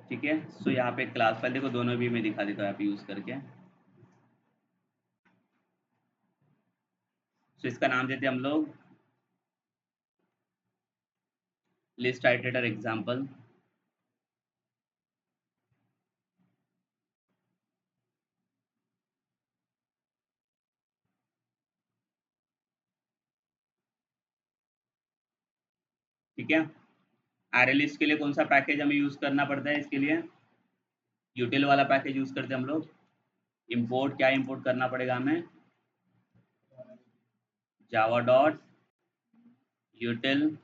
ठीक है। सो यहाँ पे क्लास फाइल देखो, दोनों भी मैं दिखा देता हूँ यहाँ पे यूज करके। सो इसका नाम देते हैं हम लोग लिस्ट आइटरेटर एग्जाम्पल। ठीक है। एरे लिस्ट के लिए कौन सा पैकेज हमें यूज करना पड़ता है? इसके लिए यूटिल वाला पैकेज यूज करते हैं हम लोग। इंपोर्ट क्या इंपोर्ट करना पड़ेगा हमें? जावा डॉट यूटिल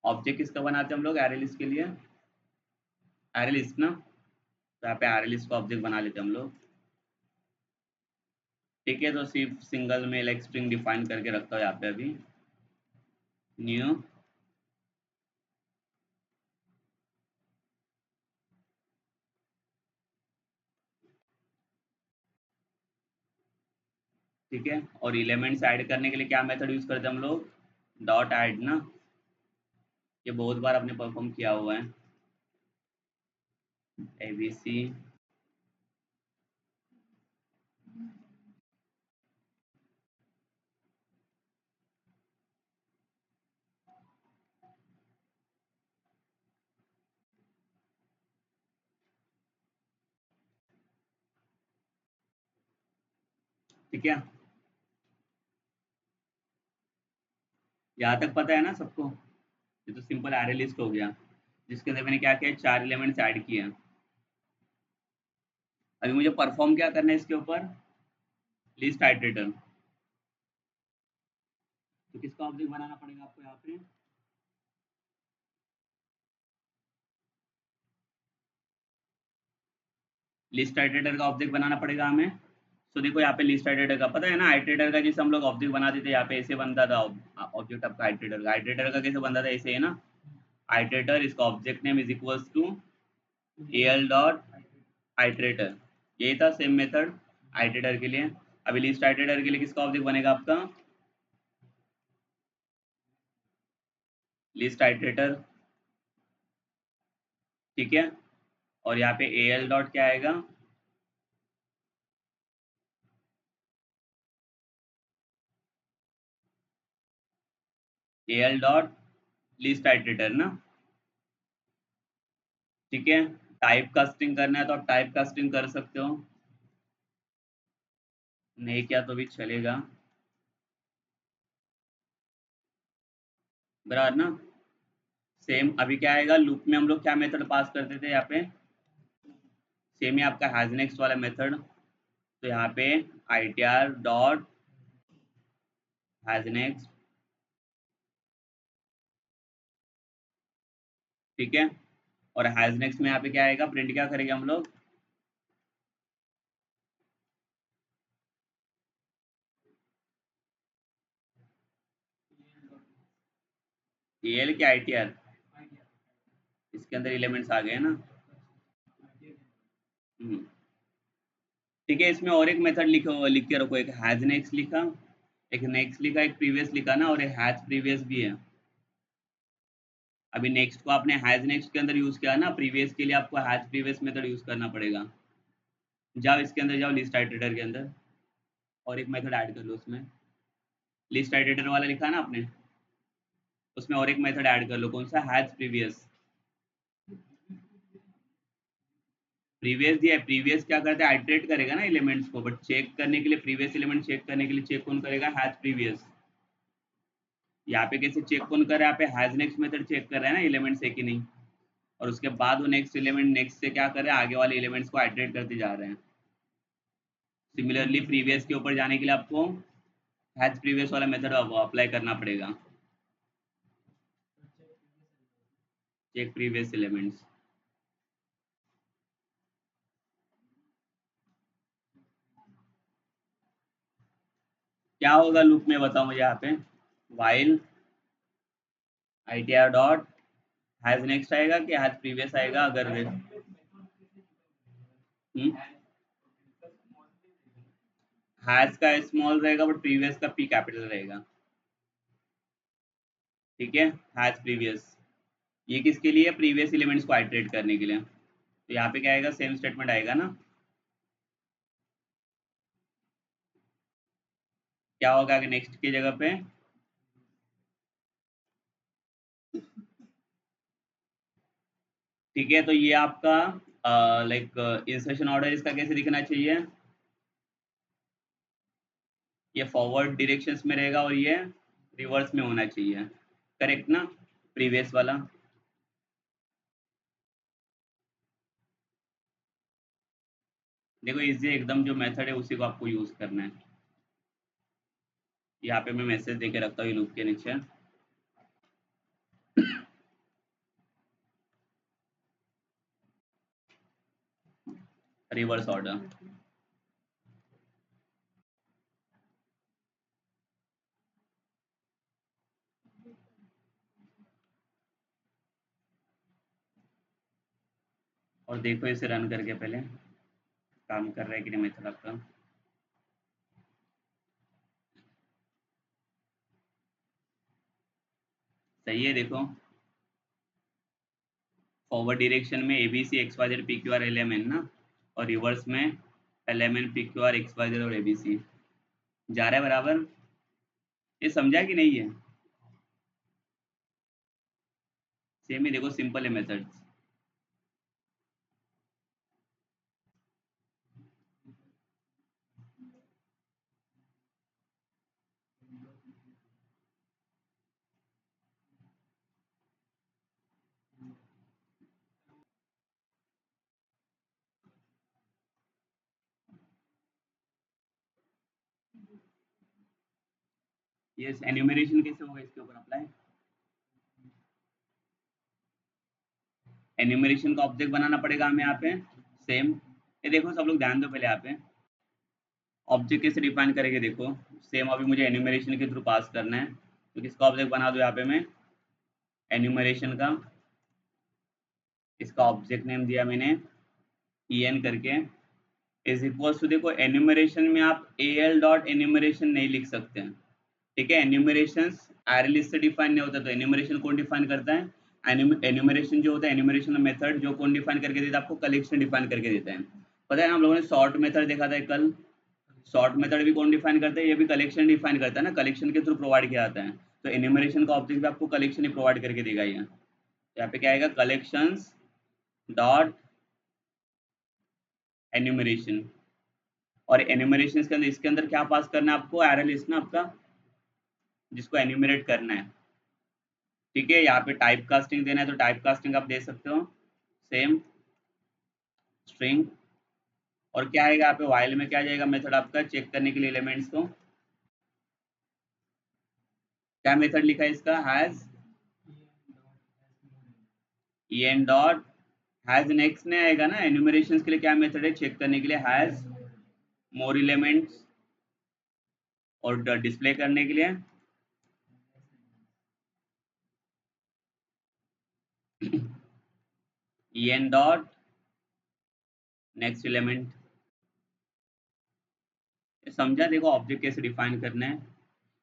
ऑब्जेक्ट किसका बनाते हैं हम लोग एरे लिस्ट के लिए? एरे लिस्ट ना, तो यहाँ पे एरे लिस्ट का ऑब्जेक्ट बना लेते हैं हम लोग। ठीक है, तो सिर्फ सिंगल में लाइक स्ट्रिंग डिफाइन करके रखता हूँ यहाँ पे अभी। न्यू ठीक है। और एलिमेंट्स ऐड करने के लिए क्या मेथड यूज करते हैं हम लोग? डॉट ऐड ना, ये बहुत बार आपने परफॉर्म किया हुआ है। एबीसी ठीक है। यहाँ तक पता है ना सबको? ये तो सिंपल एरे लिस्ट हो गया, जिसके अंदर मैंने क्या किया, 4 एलिमेंट्स ऐड किए हैं। अभी मुझे परफॉर्म क्या करना है इसके ऊपर? List iterator. तो किसका ऑब्जेक्ट बनाना पड़ेगा आपको यहाँ पे? लिस्ट आइटरेटर का ऑब्जेक्ट बनाना पड़ेगा हमें। तो देखो यहाँ पे लिस्ट आइटरेटर का पता है ना, आइटरेटर का जैसे हम लोग ऑब्जेक्ट बनाते थे, यहाँ पे ऐसे बनता था ऑब्जेक्ट आपका आइटरेटर का। आइटरेटर का कैसे बनता था? ऐसे है ना, आइटरेटर इसका object name is equals to L dot iterator. यही था सेम मेथड आइटरेटर के लिए। अभी लिस्ट आइटरेटर के लिए किसका ऑब्जेक्ट बनेगा आपका? List iterator. ठीक है। और यहाँ पे ए एल डॉट क्या आएगा? A L dot list iterator ना। ठीक है। टाइप कास्टिंग करना है तो आप टाइप कास्टिंग कर सकते हो, नहीं क्या तो भी चलेगा। बराबर ना। सेम अभी क्या आएगा, लूप में हम लोग क्या मेथड पास करते थे यहाँ पे? सेम ही आपका हैज नेक्स्ट वाला मेथड। तो यहाँ पे आई T R dot has next. ठीक है। और हैज नेक्स्ट में यहाँ पे क्या आएगा, प्रिंट क्या करेंगे हम लोग? ए एल के आई टी आर, इसके अंदर एलिमेंट्स आ गए ना। हम्म, ठीक है। इसमें और एक मेथड लिखो, लिख के रखो, एक हैज नेक्स्ट लिखा, एक नेक्स्ट लिखा, एक प्रीवियस लिखा ना, और एक हैज प्रीवियस भी है। अभी नेक्स्ट को आपने हैज नेक्स्ट के अंदर यूज किया ना, प्रीवियस के लिए आपको हैज प्रीवियस मेथड यूज करना पड़ेगा। जाओ इसके अंदर, जाओ लिस्ट एडिटर के अंदर, और एक मेथड ऐड कर लो उसमें। लिस्ट एडिटर वाला लिखा ना आपने, उसमें और एक मेथड ऐड कर लो। कौन सा? Has previous. प्रीवियस दिया है, प्रीवियस क्या करता है, आइटरेट करेगा ना एलिमेंट्स को, बट चेक करने के लिए, प्रीवियस एलिमेंट चेक करने के लिए चेक कौन करेगा? Has previous. यहाँ पे कैसे चेक कौन कर रहा है? यहाँ पे हैज नेक्स्ट मेथड चेक कर रहा है ना एलिमेंट्स है कि नहीं, और उसके बाद वो नेक्स्ट एलिमेंट नेक्स्ट से क्या कर रहे हैं, आगे वाले एलिमेंट्स को आइटरेट करते जा रहे हैं। सिमिलरली प्रीवियस के ऊपर जाने के लिए आपको हैज प्रीवियस वाला मेथड अप्लाई करना पड़ेगा। Check previous elements. क्या होगा लूप में, बताओ मुझे यहाँ पे? While I T R dot has next आएगा कि हैज प्रीवियस आएगा? अगर हैज का स्मॉल रहेगा बट प्रीवियस का पी कैपिटल रहेगा। ठीक है, हैज प्रीवियस, ये किसके लिए? प्रीवियस एलिमेंट्स को आइटरेट करने के लिए। तो यहाँ पे क्या आएगा? सेम स्टेटमेंट आएगा ना। क्या होगा आगे नेक्स्ट की जगह पे? ठीक है, तो ये आपका लाइक इंसर्शन ऑर्डर इसका कैसे दिखना चाहिए? ये फॉरवर्ड डायरेक्शंस में रहेगा और ये रिवर्स में होना चाहिए, करेक्ट ना? प्रीवियस वाला। देखो इजी एकदम, जो मेथड है उसी को आपको यूज करना है। यहाँ पे मैं मैसेज देके रखता हूँ लूप के नीचे। Reverse order. और देखो इसे रन करके पहले काम कर रहा है कि नहीं मेथड आपका। सही है, देखो फॉरवर्ड डायरेक्शन में A B C X Y Z P Q R L M N ना, और रिवर्स में L M N P Q R X Y Z और ए बी सी। जा रहा है बराबर? ये समझा कि नहीं है? सेम ही देखो, सिंपल है मेथड्स। ये एन्यूमरेशन कैसे होगा इसके ऊपर अप्लाई? एन्यूमरेशन का ऑब्जेक्ट बनाना पड़ेगा हमें यहाँ पे। सेम, ये देखो सब लोग ध्यान दो पहले यहाँ पे, ऑब्जेक्ट कैसे डिफाइन करेंगे देखो। सेम अभी मुझे एन्यूमरेशन के थ्रू पास करना है, तो किसका ऑब्जेक्ट बना दो यहाँ पे मैं? एन्यूमरेशन का। इसका ऑब्जेक्ट नेम दिया मैंने ई एन करके, इज इक्वल्स टू, देखो एन्यूमरेशन में आप ए एल डॉट एन्यूमरेशन नहीं लिख सकते हैं। ठीक है, एन्यूमरेशन अरे लिस्ट से डिफाइन नहीं होता, तो एन्यूमरेशन कौन डिफाइन करता है? एन्यूमरेशन जो होता है, एन्यूमरेशन मेथड जो कौन डिफाइन करके देता है आपको? कलेक्शन डिफाइन करके देता है। पता है हम लोगों ने सॉर्ट मेथड देखा था कल। सॉर्ट मेथड भी कौन डिफाइन करता है? ये भी कलेक्शन डिफाइन करता है ना, कलेक्शन के थ्रू प्रोवाइड किया जाता है। तो एन्यूमरेशन का ऑब्जेक्ट भी आपको कलेक्शन ही प्रोवाइड करके देगा ये। यहाँ पे क्या आएगा? Collections dot enumeration. और एन्यूमरेशन के अंदर, इसके अंदर क्या पास करना है आपको? एरे लिस्ट ना आपका, जिसको एन्यूमरेट करना है। ठीक है, यहाँ पे टाइप कास्टिंग देना है, तो टाइप कास्टिंग आप दे सकते हो, सेम स्ट्रिंग। और क्या आएगा यहाँ पे? वाइल में क्या जाएगा मेथड आपका चेक करने के लिए एलिमेंट्स को? क्या मेथड लिखा है इसका? Has E N dot has next नहीं आएगा ना, एन्यूमरेशन के लिए क्या मेथड है चेक करने के लिए? Has more elements. और डिस्प्ले करने के लिए E N dot next element. समझा? देखो ऑब्जेक्ट कैसे डिफाइन करना है।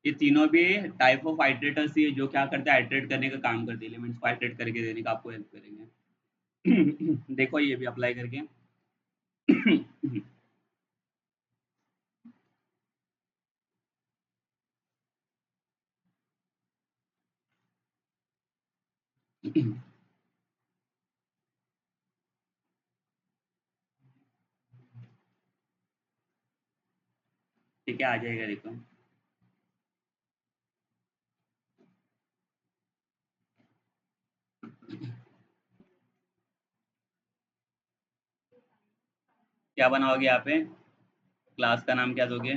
ये तीनों भी टाइप ऑफ आइटरेटर्स ही है, जो क्या करते हैं? आइटरेट करने का काम करते हैं, एलिमेंट्स को आइटरेट करके देने का आपको हेल्प करेंगे। देखो ये भी अप्लाई करके। ठीक है, आ जाएगा देखो। क्या बनाओगे यहाँ पे? क्लास का नाम क्या दोगे?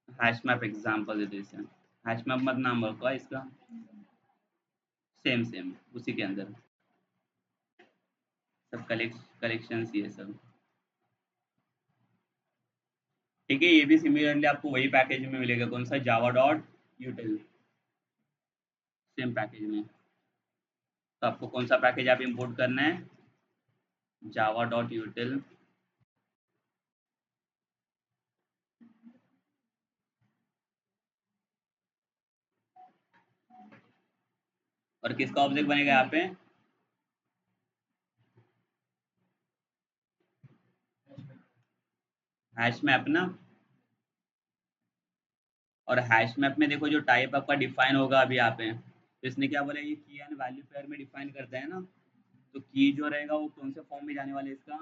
हैश मैप एग्जाम्पल दे दो इसे। हैश मैप मत नाम रखो इसका। सेम सेम उसी के अंदर सब कलेक्शन ही है सब। ठीक है, ये भी सिमिलरली आपको वही पैकेज में मिलेगा, कौन सा? Java dot यूटिल। सेम पैकेज में। तो आपको कौन सा पैकेज आप इंपोर्ट करना है? Java dot यूटिल। और किसका ऑब्जेक्ट बनेगा यहाँ पे? हैश मैप ना। और हैश मैप में देखो जो टाइप आपका डिफाइन होगा अभी यहाँ पे, तो इसने क्या बोला, ये की एंड वैल्यू पेयर में डिफाइन करते हैं ना। तो की जो रहेगा वो कौन से फॉर्म में जाने वाला है इसका?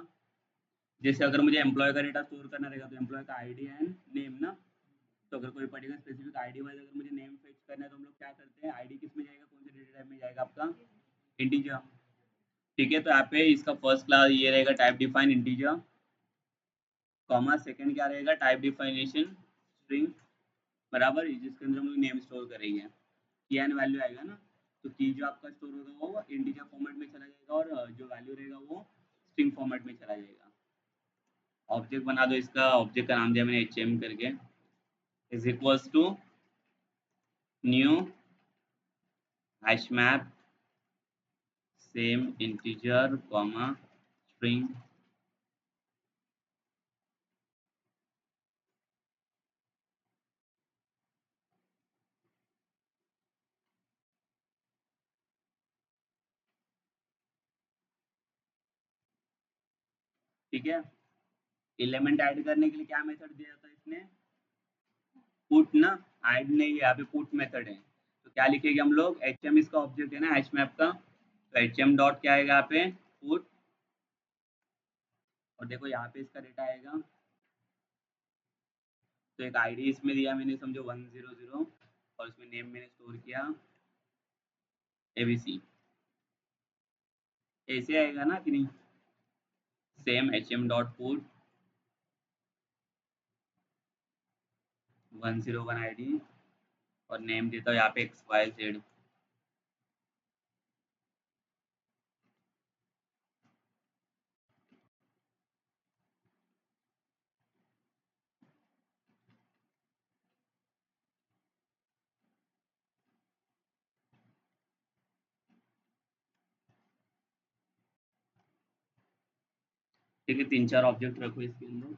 जैसे अगर मुझे एम्प्लॉय का डेटा स्टोर करना रहेगा तो एम्प्लॉय का आईडी एंड नेम ना। तो अगर कोई पर्टिकुलर स्पेसिफिक आईडी वाइज अगर मुझे नेम फेच करना है तो हम लोग क्या करते हैं, आईडी किस में जाएगा, कौन से डेटा टाइप में जाएगा आपका? इंटीजर। ठीक है, तो यहाँ पे इसका फर्स्ट क्लास ये रहेगा type define integer, comma second क्या रहेगा, टाइप डिफाइनेशन स्ट्रिंग, बराबर, जिसके अंदर हम लोग नेम स्टोर करेंगे। की एंड वैल्यू आएगा ना, तो की जो आपका स्टोर होगा वो इंटीजर फॉर्मेट में चला जाएगा और जो वैल्यू रहेगा वो स्ट्रिंग फॉर्मेट में चला जाएगा। ऑब्जेक्ट बना दो इसका, ऑब्जेक्ट का नाम दिया मैंने एच एम करके, is equals to new hash map same integer comma string. ठीक है, एलिमेंट ऐड करने के लिए क्या मेथड दिया था इसने? पुट ना। ऐड नहीं है, यहाँ पे पुट मेथड है। तो क्या लिखेंगे हम लोग, एच एम इसका ऑब्जेक्ट है ना हैश मैप का, तो एच एम डॉट क्या आएगा यहाँ पे, पुट। और देखो यहाँ पे इसका डेटा आएगा, तो एक आईडी इसमें दिया मैंने, समझो 100, और इसमें नेम मैंने स्टोर किया एबीसी। ऐसे आएगा ना कि नहीं? Same H M dot put 101 ID, और नेम देता हूँ यहाँ पे XYZ। ठीक है, 3-4 ऑब्जेक्ट रखो इसके अंदर।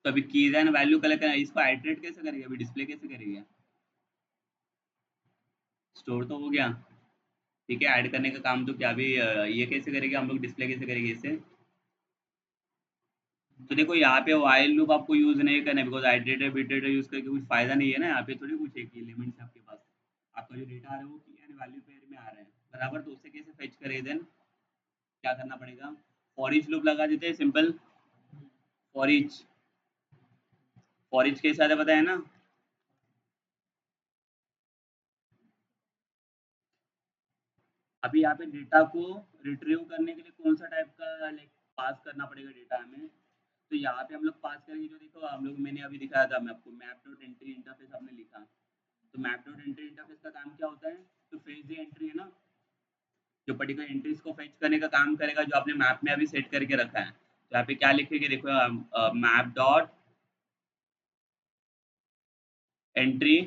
तो अभी कीज एंड वैल्यू कलेक्ट करना, इसको आइटरेट कैसे करेंगे, अभी डिस्प्ले कैसे करेंगे? स्टोर तो हो गया। ठीक है, ऐड करने का काम तो क्या, अभी ये कैसे करेंगे हम लोग, डिस्प्ले कैसे करेंगे इसे? तो देखो यहाँ पे वाइल लूप आपको यूज नहीं करना है, बिकॉज आइटरेटर बिटरेटर यूज करके कुछ फायदा नहीं है ना। यहाँ पे थोड़ी कुछ एक एलिमेंट्स आपके पास, आपका जो डेटा आ रहा है वो की एंड वैल्यू पेयर में आ रहा है, बराबर। तो उससे कैसे फेच करें, देन क्या करना पड़ेगा, फॉर ईच लूप लगा देते हैं, simple for each. For each के साथ है, पता है ना? अभी यहाँ पे डेटा को रिट्रीव करने के लिए कौन सा टाइप का लाइक पास करना पड़ेगा डेटा हमें? तो यहाँ पे हम लोग पास करेंगे, जो देखो हम लोग, मैंने अभी दिखाया था मैं आपको, मैप डॉट एंट्री इंटरफेस आपने लिखा। तो मैप डॉट एंट्री इंटरफेस का काम क्या होता है, तो फेच द एंट्री है ना, जो पर्टिकुलर एंट्रीज को फेच करने का काम करेगा, जो आपने मैप में अभी सेट करके रखा है। तो यहाँ पे क्या लिखेंगे, देखो मैप डॉट एंट्री।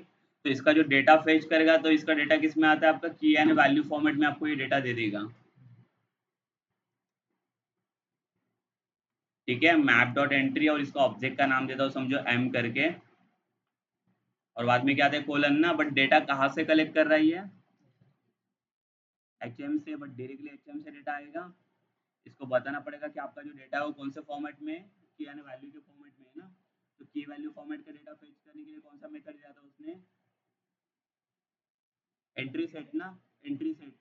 तो इसका जो डेटा फेच करेगा, तो इसका डेटा किस में आता है, आपका की एंड वैल्यू फॉर्मेट में आपको ये डेटा दे देगा। ठीक है, मैप डॉट एंट्री, और इसका ऑब्जेक्ट का नाम देता हूँ समझो एम करके, और बाद में क्या आता है, कोलन ना। बट डेटा कहाँ से कलेक्ट कर रहा है ये, एचएम से, बट डायरेक्टली एचएम से डेटा आएगा। इसको बताना पड़ेगा कि आपका जो डेटा है वो कौन से फॉर्मेट में है, की यानी वैल्यू के फॉर्मेट में है ना। तो की वैल्यू फॉर्मेट का डेटा फेच करने के लिए कौन सा मेथड दिया था उसने, एंट्री सेट ना, एंट्री सेट,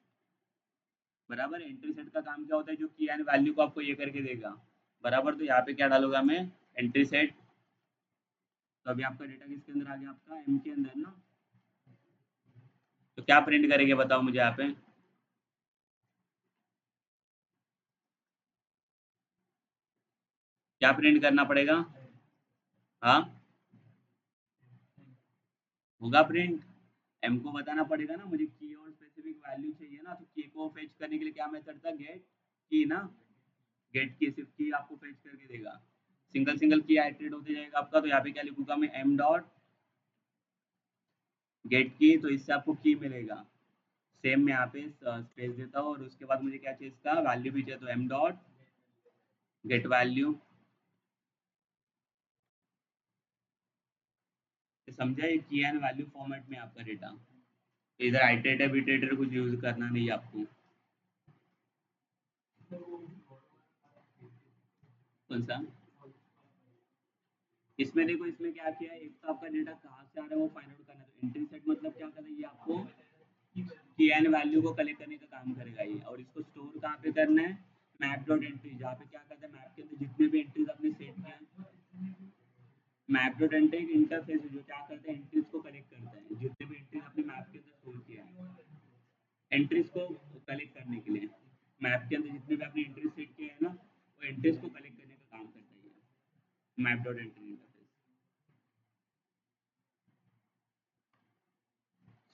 बराबर। एंट्री सेट का काम क्या होता है, जो की यानी वैल्यू को आपको ये करके देगा, बराबर। तो यहाँ पे क्या डालूंगा मैं, एंट्री सेट। तो अभी आपका डेटा किसके अंदर आ गया, आपका एम के अंदर ना। तो क्या प्रिंट करेंगे बताओ मुझे यहाँ पे, क्या प्रिंट करना पड़ेगा? हाँ, होगा प्रिंट। एम को बताना पड़ेगा ना, मुझे की और स्पेसिफिक वैल्यू चाहिए ना, तो की को फेच करने के लिए क्या मेथड था, गेट की ना। गेट की सिर्फ की आपको फेच करके देगा, सिंगल सिंगल की आइटरेट होते जाएगा आपका। तो यहाँ पे क्या लिखूंगा मैं, एम डॉट गेट की, तो इससे आपको की मिलेगा। सेम मैं यहाँ पे स्पेस देता हूँ, और उसके बाद मुझे क्या चाहिए, इसका वैल्यू भी चाहिए, तो एम डॉट गेट वैल्यू। समझा, ये की एंड वैल्यू फॉर्मेट में आपका डेटा। इधर आइटरेटर बिटरेटर कुछ यूज करना नहीं है आपको। कौन सा, इसमें देखो, इसमें क्या किया है, एक तो आपका डेटा कहाँ से आ रहा है वो फाइंड आउट करना है। तो एंट्री सेट मतलब क्या कर रही है, आपको की एंड वैल्यू को कलेक्ट करने का काम करेगा ये। और इसको स्टोर कहाँ पे करना है, मैप डॉट एंट्री, जहाँ पे क्या करता है, मैप के अंदर जितने भी एंट्रीज आपने सेट किए हैं। मैप डॉट एंट्री एक इंटरफेस है जो क्या करता है, एंट्रीज को कलेक्ट करता है, जितने भी एंट्रीज आपने मैप के अंदर स्टोर किया है, एंट्रीज को कलेक्ट करने के लिए। मैप के अंदर जितने भी आपने एंट्रीज सेट किए हैं ना, वो एंट्रीज को कलेक्ट करने का काम करता है ये मैप डॉट एंट्री इंटरफेस।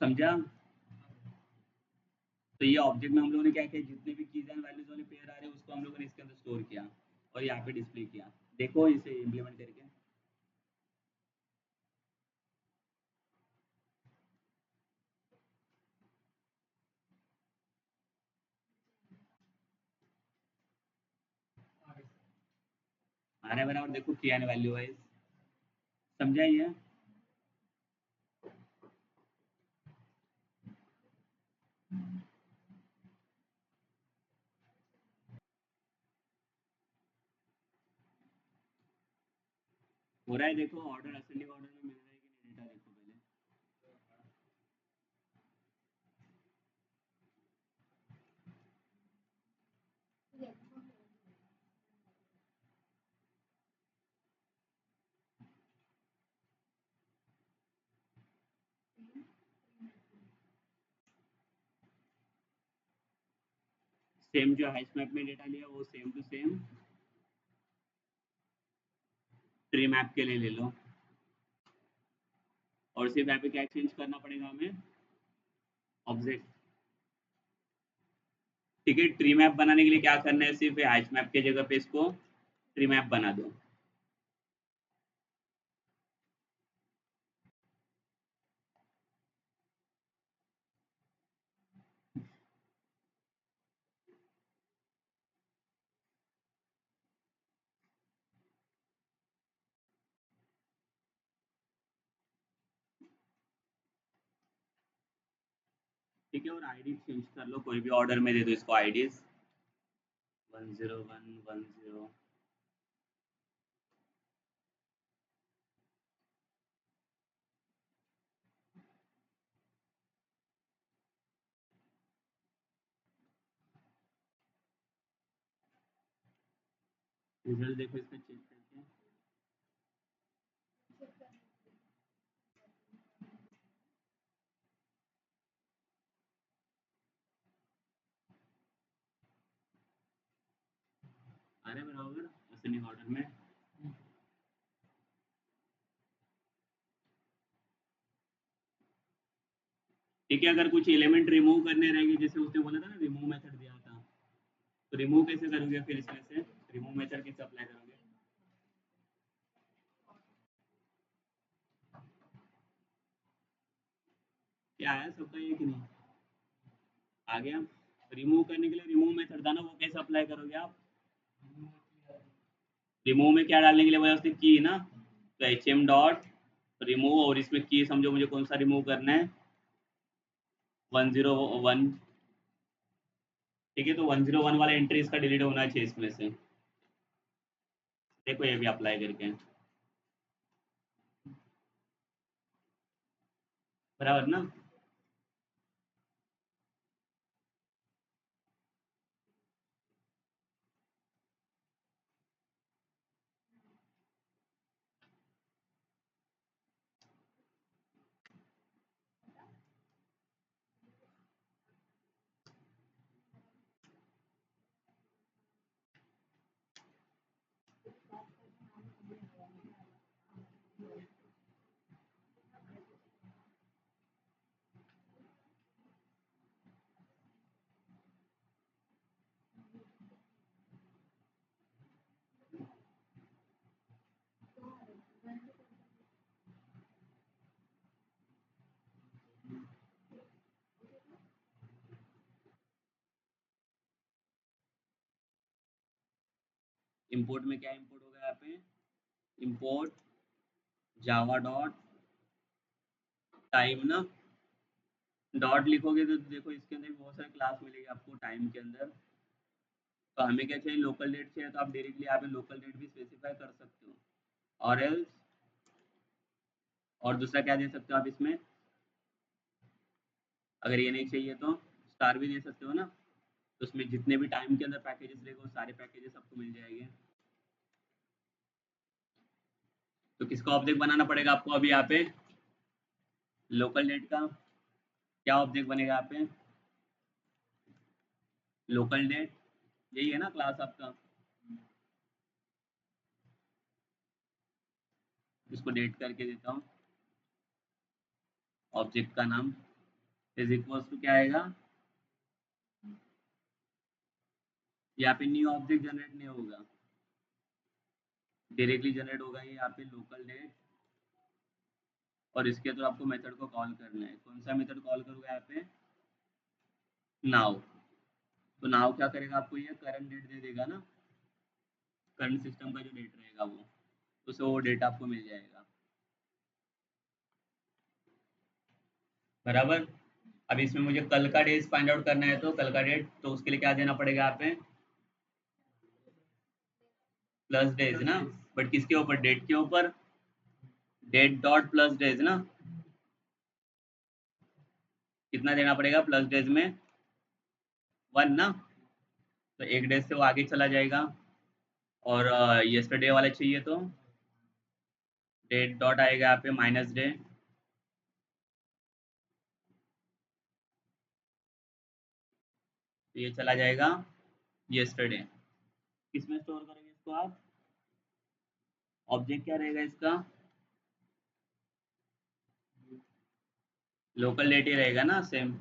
समझा। तो ये ऑब्जेक्ट में हम लोगों ने क्या किया, जितने भी कीज एंड वैल्यूज वाले पेयर आ रहे हैं उसको हम लोगों ने इसके अंदर स्टोर किया और यहाँ पे डिस्प्ले किया। देखो इसे इम्प्लीमेंट करके। आ रहा है बराबर, देखो की एंड वैल्यू वाइज। समझा ये। हो रहा है, देखो ऑर्डर असेंडिंग ऑर्डर में मिल रहा है कि नहीं, डेटा देखो पहले। सेम जो हैश मैप में डेटा लिया वो same to same tree map के लिए ले लो। और सिर्फ यहाँ पे क्या चेंज करना पड़ेगा हमें, ऑब्जेक्ट। ठीक है, ट्री मैप बनाने के लिए क्या करना है, सिर्फ हैश मैप के जगह पे इसको ट्री मैप बना दो। ठीक है, और आईडी चेंज कर लो, कोई भी ऑर्डर में दे दो इसको आईडीज। 10110। रिजल्ट देखो इसका चेक करके। आ रहा है बराबर असेंडिंग ऑर्डर में। ठीक है, अगर कुछ एलिमेंट रिमूव करने रहेंगे, जैसे उसने बोला था ना रिमूव मेथड दिया था, तो रिमूव कैसे करोगे फिर इसमें से, रिमूव मेथड कैसे अप्लाई करोगे। क्या आया सबका ये कि नहीं, आ गया। रिमूव करने के लिए रिमूव मेथड था ना, वो कैसे अप्लाई करोगे आप। रिमूव में क्या डालने के लिए बोला उसने, की ना। तो एच एम डॉट रिमूव, और इसमें की समझो मुझे कौन सा रिमूव करना है, 101। ठीक है, तो 101 वाला एंट्री इसका डिलीट होना चाहिए इसमें से। देखो ये भी अप्लाई करके, बराबर ना। इंपोर्ट में क्या इंपोर्ट होगा यहाँ पे, इंपोर्ट जावा डॉट टाइम ना, डॉट लिखोगे तो देखो इसके अंदर भी बहुत सारे क्लास मिलेगी आपको टाइम के अंदर। तो हमें क्या चाहिए, लोकल डेट चाहिए, तो आप डायरेक्टली यहाँ पे लोकल डेट भी स्पेसिफाई कर सकते हो, और एल्स, और दूसरा क्या दे सकते हो आप इसमें, अगर ये नहीं चाहिए तो स्टार भी दे सकते हो ना। तो उसमें जितने भी टाइम के अंदर पैकेजेस रहेंगे वो सारे पैकेजेस आपको मिल जाएंगे। तो किसका ऑब्जेक्ट बनाना पड़ेगा आपको अभी यहाँ पे, लोकल डेट का क्या ऑब्जेक्ट बनेगा यहाँ पे, लोकल डेट, यही है ना क्लास आपका, इसको डेट करके देता हूँ, ऑब्जेक्ट का नाम इज इक्वल्स टू क्या आएगा, यहाँ पे न्यू ऑब्जेक्ट जनरेट नहीं होगा, डायरेक्टली जनरेट होगा ये यहाँ पे लोकल डेट, और इसके थ्रू आपको मेथड को कॉल करना है। कौन सा मेथड कॉल करूँगा यहाँ पे, नाउ। तो नाउ क्या करेगा, आपको ये करंट डेट दे देगा ना, करंट सिस्टम का जो डेट रहेगा वो, तो वो डेटा आपको मिल जाएगा, बराबर। अब इसमें मुझे कल का डेज फाइंड आउट करना है, तो कल का डेट, तो उसके लिए क्या देना पड़ेगा यहाँ पे, प्लस डेज ना, बट किसके ऊपर, डेट के ऊपर, डेट डॉट प्लस डेज ना, कितना देना पड़ेगा प्लस डेज में, 1 ना, तो एक डेज से वो आगे चला जाएगा। और यस्टरडे वाला चाहिए तो डेट डॉट आएगा यहाँ पे माइनस डे, तो ये चला जाएगा यस्टरडे। किसमें स्टोर करेंगे इसको आप, ऑब्जेक्ट क्या रहेगा इसका, लोकल डेट ही रहेगा ना सेम।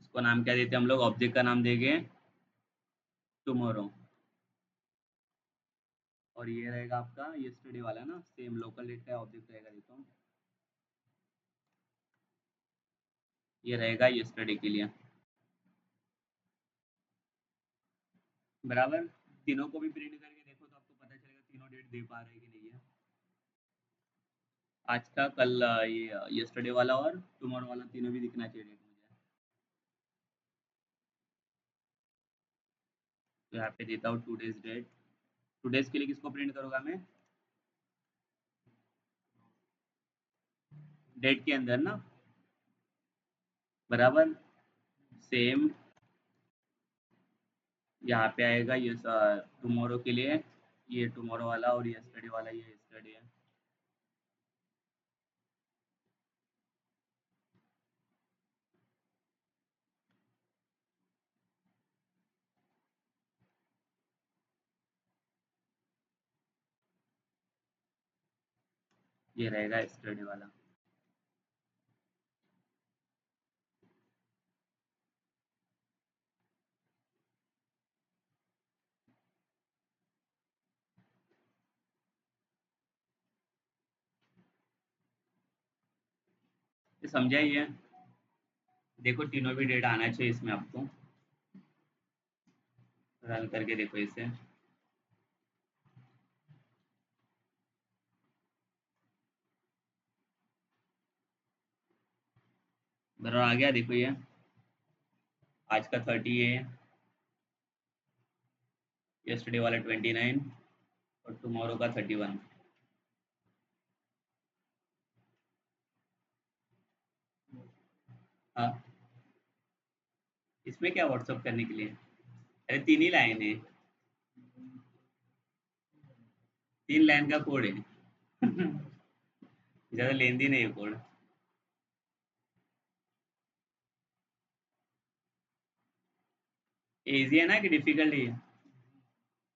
इसको नाम क्या देते हैं हम लोग, ऑब्जेक्ट का नाम देंगे टुमारो, और ये रहेगा आपका यस्टरडे वाला ना, सेम लोकल डेट का ऑब्जेक्ट रहेगा, देखो ये रहेगा यस्टरडे के लिए, बराबर। तीनों को भी प्रिंट करके देखो तो आपको पता चलेगा तीनों डेट दे पा रहे हैं कि नहीं है, आज का, कल ये यस्टरडे वाला और टुमारो वाला, तीनों भी दिखना चाहिए डेट मुझे। तो यहाँ पे देता हूँ today's date, today's के लिए किसको प्रिंट करूँगा मैं, डेट के अंदर ना, बराबर, सेम यहाँ पे आएगा ये टुमारो के लिए, ये टुमारो वाला, और यस्टरडे वाला ये यस्टरडे है। ये रहेगा यस्टरडे वाला। ये समझा ही है, देखो तीनों भी डेट आना चाहिए इसमें आपको, रन करके देखो इसे, बराबर आ गया, देखो ये आज का 30 है, यस्टरडे वाला 29, और टुमारो का 31। हाँ, इसमें क्या व्हाट्सअप करने के लिए, अरे 3 ही लाइन है, 3 लाइन का कोड है। ज़्यादा लेंदी नहीं है कोड। ईजी है ना कि डिफिकल्ट ही है,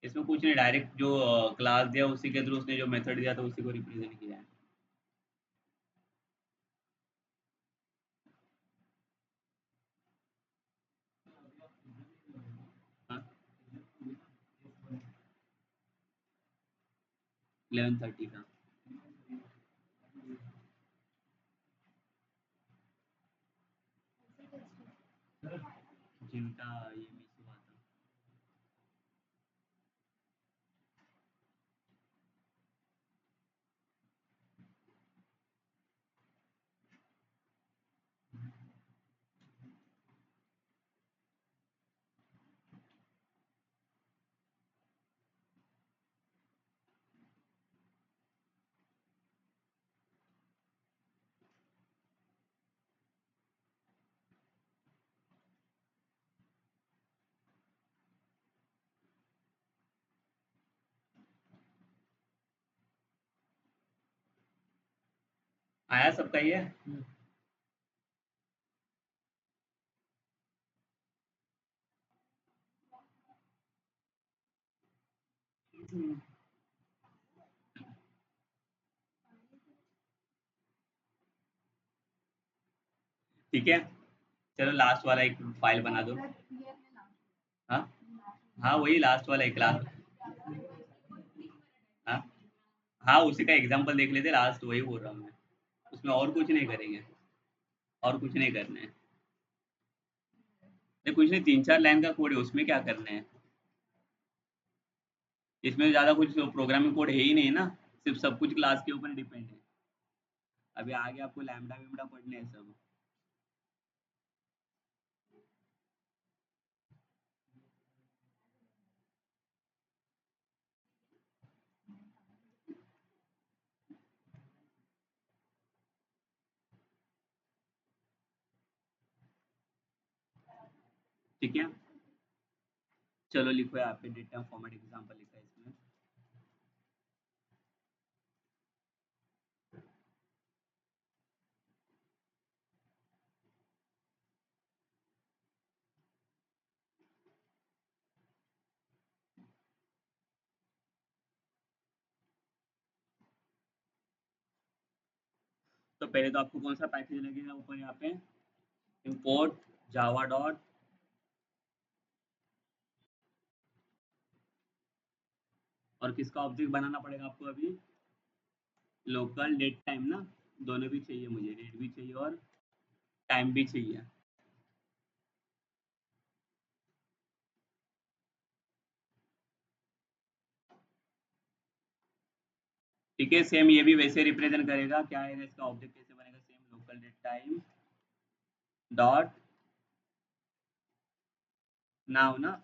इसमें कुछ नहीं, डायरेक्ट जो क्लास दिया उसी के थ्रू उसने जो मेथड दिया था उसी को रिप्रेजेंट किया है। हाँ, 11:30 का, जिनका ये मिस हुआ था। आया सबका ये? ठीक है, चलो लास्ट वाला एक फाइल बना दो। हाँ हाँ, वही लास्ट वाला एक लास्ट। हाँ हाँ, उसी का एग्जांपल देख लेते, लास्ट वही बोल रहा हूँ मैं। उसमें और कुछ नहीं करेंगे, और कुछ नहीं करना है। नहीं कुछ नहीं, 3-4 लाइन का कोड है, उसमें क्या करना है? इसमें ज़्यादा कुछ प्रोग्रामिंग कोड है ही नहीं ना, सिर्फ सब कुछ क्लास के ऊपर डिपेंड है। अभी आगे आपको लैम्बडा वैम्बडा पढ़ने हैं सब। ठीक है, चलो लिखो यहाँ पे डेटा फॉर्मेट एग्जांपल लिखा है इसमें। तो पहले तो आपको कौन सा पैकेज लगेगा ऊपर यहाँ पे? import java डॉट, और किसका ऑब्जेक्ट बनाना पड़ेगा आपको अभी? लोकल डेट टाइम ना, दोनों भी चाहिए मुझे, डेट भी चाहिए और टाइम भी चाहिए। ठीक है, सेम ये भी वैसे रिप्रेजेंट करेगा, क्या आएगा इसका ऑब्जेक्ट कैसे बनेगा, same local date time dot now ना।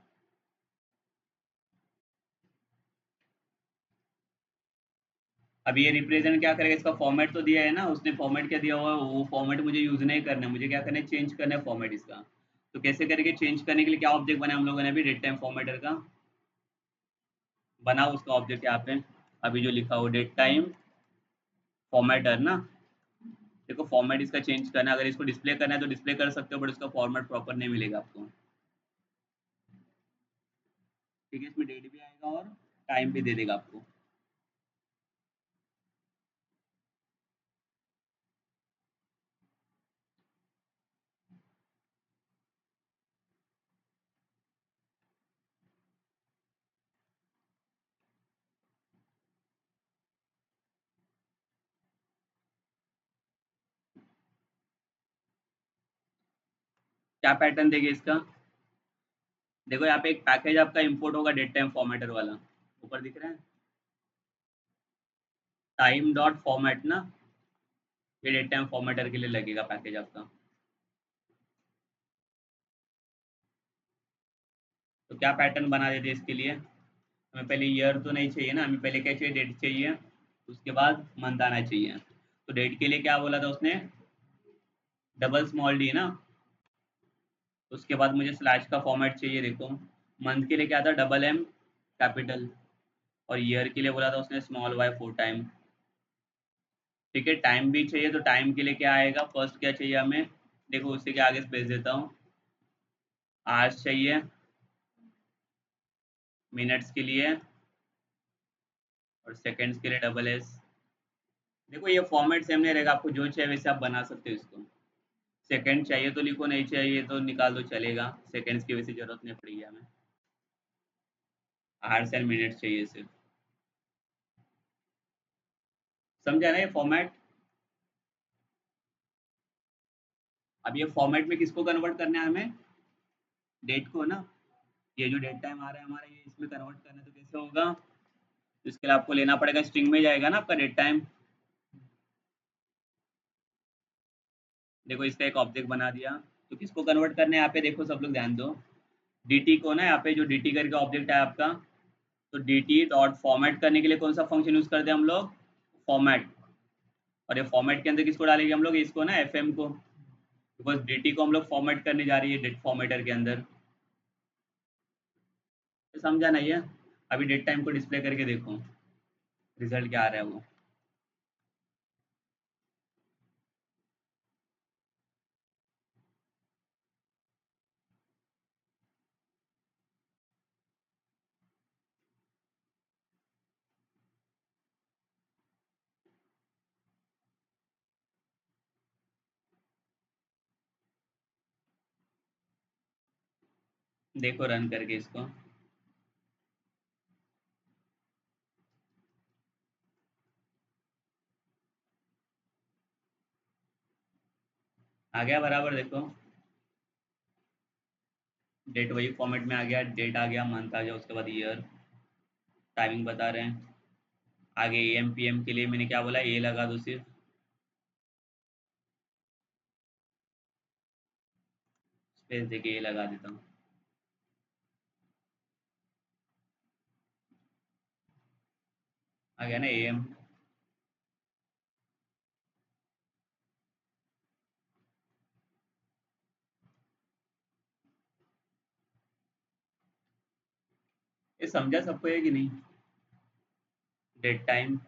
अब ये रिप्रेजेंट क्या करेगा, इसका फॉर्मेट तो दिया है ना उसने, फॉर्मेट क्या दिया हुआ है, वो फॉर्मेट मुझे यूज नहीं करना है, मुझे क्या करना है, चेंज करना है फॉर्मेट इसका। तो कैसे करेंगे चेंज करने के लिए, क्या ऑब्जेक्ट बनाया हम लोगों ने अभी, डेट टाइम फॉर्मेटर का बना उसका ऑब्जेक्ट यहाँ पे, अभी जो लिखा हो डेट टाइम फॉर्मेटर ना। देखो फॉर्मेट इसका चेंज करना है, अगर इसको डिस्प्ले करना है तो डिस्प्ले कर सकते हो, बट उसका फॉर्मेट प्रॉपर नहीं मिलेगा आपको। ठीक है, इसमें डेट भी आएगा और टाइम भी दे देगा आपको। क्या पैटर्न देगा इसका? देखो यहाँ पे एक पैकेज आपका इंपोर्ट होगा डेट टाइम फॉर्मेटर वाला, ऊपर दिख रहा है, टाइम डॉट फॉर्मेट ना, ये डेट टाइम फॉर्मेटर के लिए लगेगा पैकेज आपका। तो क्या पैटर्न बना देते हैं इसके लिए? हमें पहले ईयर तो नहीं चाहिए ना, हमें पहले क्या चाहिए, डेट चाहिए, उसके बाद मंथ आना चाहिए। तो डेट के लिए क्या बोला था उसने, डबल स्मॉल डी ना, उसके बाद मुझे स्लैश का फॉर्मेट चाहिए, देखो मंथ के लिए क्या था, डबल एम कैपिटल, और ईयर के लिए बोला था उसने स्मॉल वाई 4 टाइम। ठीक है, टाइम भी चाहिए, तो टाइम के लिए क्या आएगा, फर्स्ट क्या चाहिए हमें, देखो उसी के आगे स्पेस देता हूँ, आवर्स चाहिए, मिनट्स के लिए, और सेकंड्स के लिए डबल एस। देखो ये फॉर्मेट सेम नहीं रहेगा, आपको जो चाहिए वैसे आप बना सकते हो इसको। सेकंड चाहिए तो लिखो, नहीं चाहिए तो निकाल दो चलेगा, सेकंड्स की वैसे जरूरत नहीं पड़ेगी हमें, आवर्स एंड मिनट्स चाहिए सिर्फ। समझा ना ये फॉर्मेट? अब ये फॉर्मेट में किसको कन्वर्ट करना है हमें, डेट को ना, ये जो डेट टाइम आ रहा है हमारा, ये इसमें कन्वर्ट करना है, तो कैसे होगा, तो इसके लिए आपको लेना पड़ेगा, स्ट्रिंग में जाएगा ना आपका डेट टाइम। देखो इसका एक ऑब्जेक्ट बना दिया, तो किसको कन्वर्ट करना है यहाँ पे, देखो सब लोग ध्यान दो, dt को ना, यहाँ पे जो dt करके ऑब्जेक्ट है आपका, तो dt डॉट फॉर्मेट करने के लिए कौन सा फंक्शन यूज करते हैं हम लोग, फॉर्मेट। और ये फॉर्मेट के अंदर किसको डालेंगे हम लोग, इसको ना, fm को, बिकॉज dt को हम लोग फॉर्मेट करने जा रही है डेट फॉर्मेटर के अंदर। तो समझा नहीं है? अभी डेट टाइम को डिस्प्ले करके देखो रिजल्ट क्या आ रहा है वो। देखो रन करके इसको। आ गया बराबर, देखो डेट वही फॉर्मेट में आ गया, डेट आ गया, मंथ आ गया, उसके बाद ईयर, टाइमिंग बता रहे हैं। आगे एम पी एम के लिए मैंने क्या बोला, ए लगा दो सिर्फ, स्पेस देके ए लगा देता हूँ। आ गया ना ए एम। ये समझा सबको है कि नहीं, डेट टाइम।